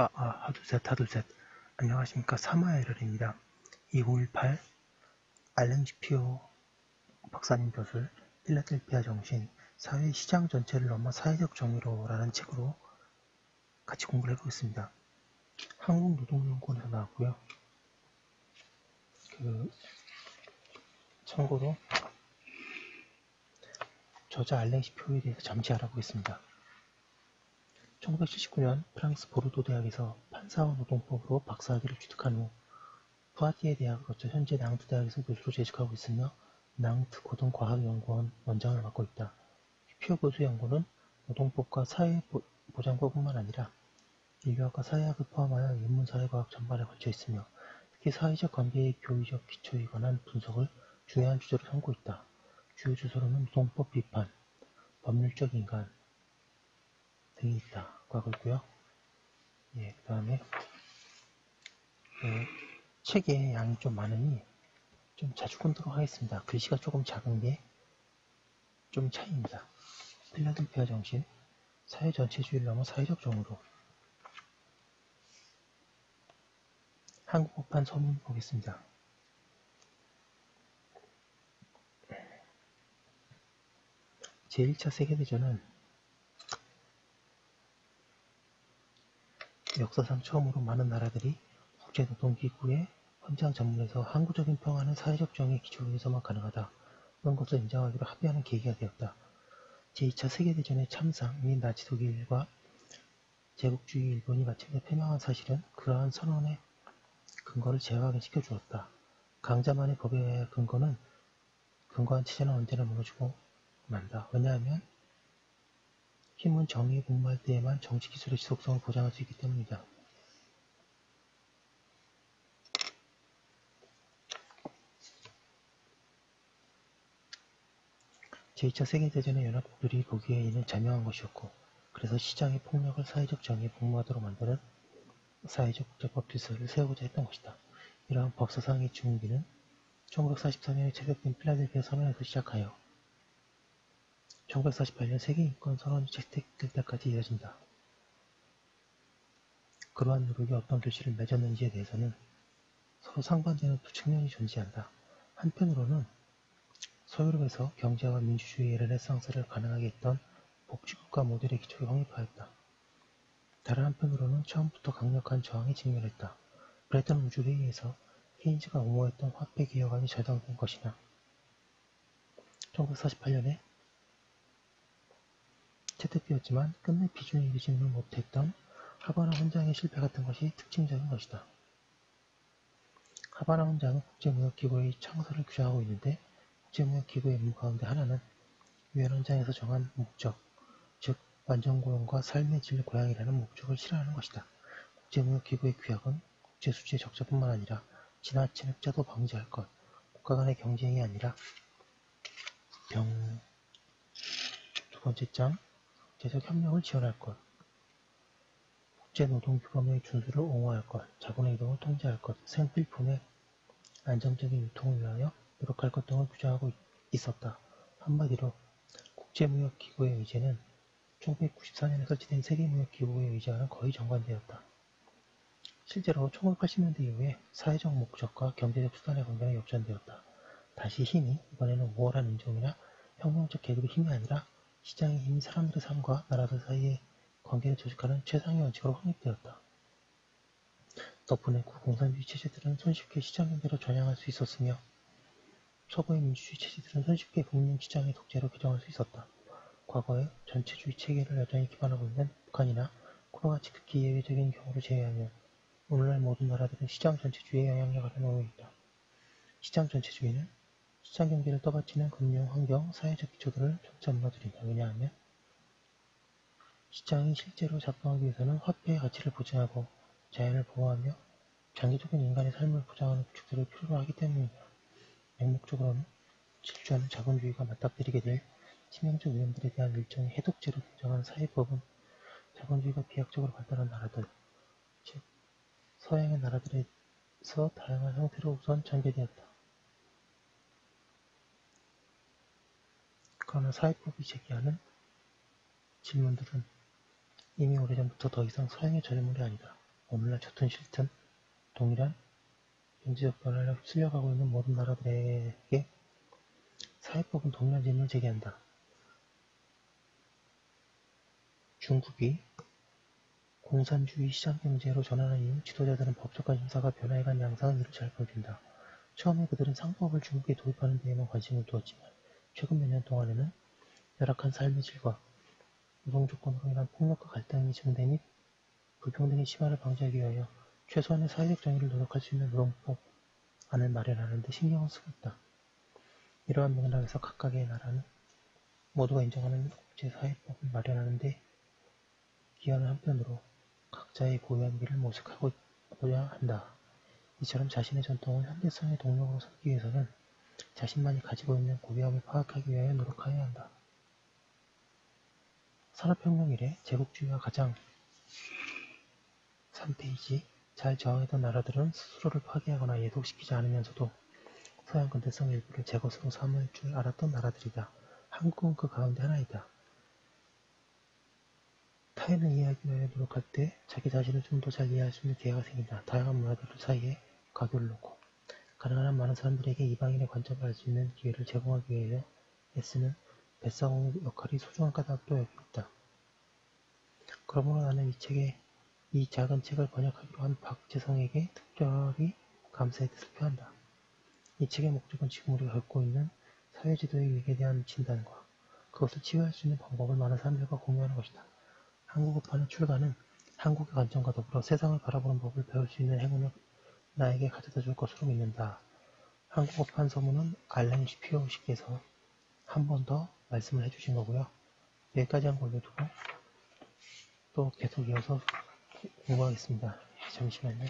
하둘셋. 안녕하십니까. 사마엘입니다. 2518 알렌 지피오 박사님 벼슬 필라델피아 정신, 사회 시장 전체를 넘어 사회적 정의로라는 책으로 같이 공부를 해보겠습니다. 한국노동연구원에서 나왔고요. 참고로 저자 알렌 지피오에 대해서 잠시 알아보겠습니다. 1979년 프랑스 보르도 대학에서 판사와 노동법으로 박사학위를 취득한 후 푸아티에 대학을 거쳐 현재 낭트 대학에서 교수로 재직하고 있으며 낭트 고등과학연구원 원장을 맡고 있다. 피오 교수 연구는 노동법과 사회보장법뿐만 아니라 인류학과 사회학을 포함하여 인문사회과학 전반에 걸쳐 있으며 특히 사회적 관계의 교의적 기초에 관한 분석을 중요한 주제로 삼고 있다. 주요 주소로는 노동법 비판, 법률적 인간 등이 있다고 하고 있고요. 그 다음에 책의 양이 좀 많으니 좀 자주 끊도록 하겠습니다. 글씨가 조금 작은 게 좀 차이입니다. 필라델피아 정신, 사회 전체주의를 넘어 사회적 정의로. 한국어판 서문 보겠습니다. 제1차 세계대전은 역사상 처음으로 많은 나라들이 국제노동기구의 헌장 전문에서 항구적인 평화는 사회적 정의의 기초로 해서만 가능하다. 그런 것을 인정하기로 합의하는 계기가 되었다. 제2차 세계대전의 참상 및 나치 독일과 제국주의 일본이 마침내 패망한 사실은 그러한 선언의 근거를 재확인시켜 주었다. 강자만의 법에 의해 근거한 체제는 언제나 무너지고 만다. 왜냐하면 힘은 정의에 복무할 때에만 정치기술의 지속성을 보장할 수 있기 때문이다. 제2차 세계대전의 연합국들이 보기에 이는 자명한 것이었고, 그래서 시장의 폭력을 사회적 정의에 복무하도록 만드는 사회적 국제법 질서를 세우고자 했던 것이다. 이러한 법사상의 준비는 1944년에 채택된 필라델피아 선언에서 시작하여 1948년 세계인권선언이 채택될 때까지 이어진다. 그러한 노력이 어떤 결실을 맺었는지에 대해서는 서로 상반되는 두 측면이 존재한다. 한편으로는 서유럽에서 경제와 민주주의의 르네상스를 가능하게 했던 복지국가 모델의 기초에 확립하였다. 다른 한편으로는 처음부터 강력한 저항에 직면했다. 브레튼 우주회의에서 케인즈가 옹호했던 화폐개혁안이 절상된 것이나 1948년에 채택되었지만 끝내 비준에 이르지는 못했던 하바나 헌장의 실패 같은 것이 특징적인 것이다. 하바나 헌장은 국제무역기구의 창설을 규정하고 있는데 국제무역기구의 임무 가운데 하나는 유엔 헌장에서 정한 목적, 즉 완전고용과 삶의 질 고양이라는 목적을 실현하는 것이다. 국제무역기구의 규약은 국제수지의 적자뿐만 아니라 지나친 흑자도 방지할 것, 국가 간의 경쟁이 아니라 두 번째 장, 국제적 협력을 지원할 것, 국제노동규범의 준수를 옹호할 것, 자본의 이동을 통제할 것, 생필품의 안정적인 유통을 위하여 노력할 것 등을 규정하고 있었다. 한마디로 국제무역기구의 의제는 1994년에 설치된 세계무역기구의 의제와는 거의 정반대였다. 실제로 1980년대 이후에 사회적 목적과 경제적 수단의 관계는 역전되었다. 다시 힘이 이번에는 우월한 인종이나 혁명적 계급의 힘이 아니라 시장의 힘이 사람들의 삶과 나라들 사이의 관계를 조직하는 최상의 원칙으로 확립되었다. 덕분에 구공산주의 체제들은 손쉽게 시장경제로 전향할 수 있었으며 서구의 민주주의 체제들은 손쉽게 국민시장의 독재로 개정할 수 있었다. 과거에 전체주의 체계를 여전히 기반하고 있는 북한이나 쿠바같이 극히 예외적인 경우를 제외하면 오늘날 모든 나라들은 시장 전체주의의 영향력 아래 놓여 있다. 시장 전체주의는 시장경제를 떠받치는 금융, 환경, 사회적 기초들을 점차 무너뜨린다. 왜냐하면 시장이 실제로 작동하기 위해서는 화폐의 가치를 보증하고 자연을 보호하며 장기적인 인간의 삶을 보장하는 구축들을 필요로 하기 때문이다. 맹목적으로는 질주하는 자본주의가 맞닥뜨리게 될 치명적 위험들에 대한 일종의 해독제로 등장한 사회법은 자본주의가 비약적으로 발달한 나라들, 즉 서양의 나라들에서 다양한 형태로 우선 전개되었다. 그러나 사회법이 제기하는 질문들은 이미 오래전부터 더 이상 서양의 저작물이 아니다. 오늘날 좋든 싫든 동일한 경제적 변화를 휩쓸려가고 있는 모든 나라들에게 사회법은 동일한 질문을 제기한다. 중국이 공산주의 시장경제로 전환한 이후 지도자들은 법적 관심사가 변화해간 양상을 이루 잘 보여준다. 처음에 그들은 상법을 중국에 도입하는 데에만 관심을 두었지만 최근 몇 년 동안에는 열악한 삶의 질과 노동 조건으로 인한 폭력과 갈등이 증대 및 불평등의 심화를 방지하기 위하여 최소한의 사회적 정의를 노력할 수 있는 노동법안을 마련하는 데 신경을 쓰고 있다. 이러한 맥락에서 각각의 나라는 모두가 인정하는 국제사회법을 마련하는 데 기여하는 한편으로 각자의 고유한 길을 모색하고자 한다. 이처럼 자신의 전통을 현대성의 동력으로 삼기 위해서는 자신만이 가지고 있는 고유함을 파악하기 위하여 노력해야 한다. 산업혁명 이래 제국주의와 가장 3페이지 잘 저항했던 나라들은 스스로를 파괴하거나 예독시키지 않으면서도 서양 근대성 일부를 제 것으로 삼을 줄 알았던 나라들이다. 한국은 그 가운데 하나이다. 타인을 이해하기 위하여 노력할 때 자기 자신을 좀 더 잘 이해할 수 있는 기회가 생긴다. 다양한 문화들 사이에 가교를 놓고 가능한 한 많은 사람들에게 이방인의 관점을 알 수 있는 기회를 제공하기 위하여 애쓰는 뱃사공의 역할이 소중한 까닭도 여기 있다. 그러므로 나는 이 작은 책을 번역하기로 한 박재성에게 특별히 감사의 뜻을 표한다. 이 책의 목적은 지금 우리가 겪고 있는 사회지도의 위기에 대한 진단과 그것을 치유할 수 있는 방법을 많은 사람들과 공유하는 것이다. 한국어판의 출간은 한국의 관점과 더불어 세상을 바라보는 법을 배울 수 있는 행운을 나에게 가져다 줄 것으로 믿는다. 한국어판 서문은 알렌 슈피어 씨께서 한 번 더 말씀을 해주신 거고요. 여기까지 한 걸로 두고 또 계속 이어서 공부하겠습니다. 잠시만요.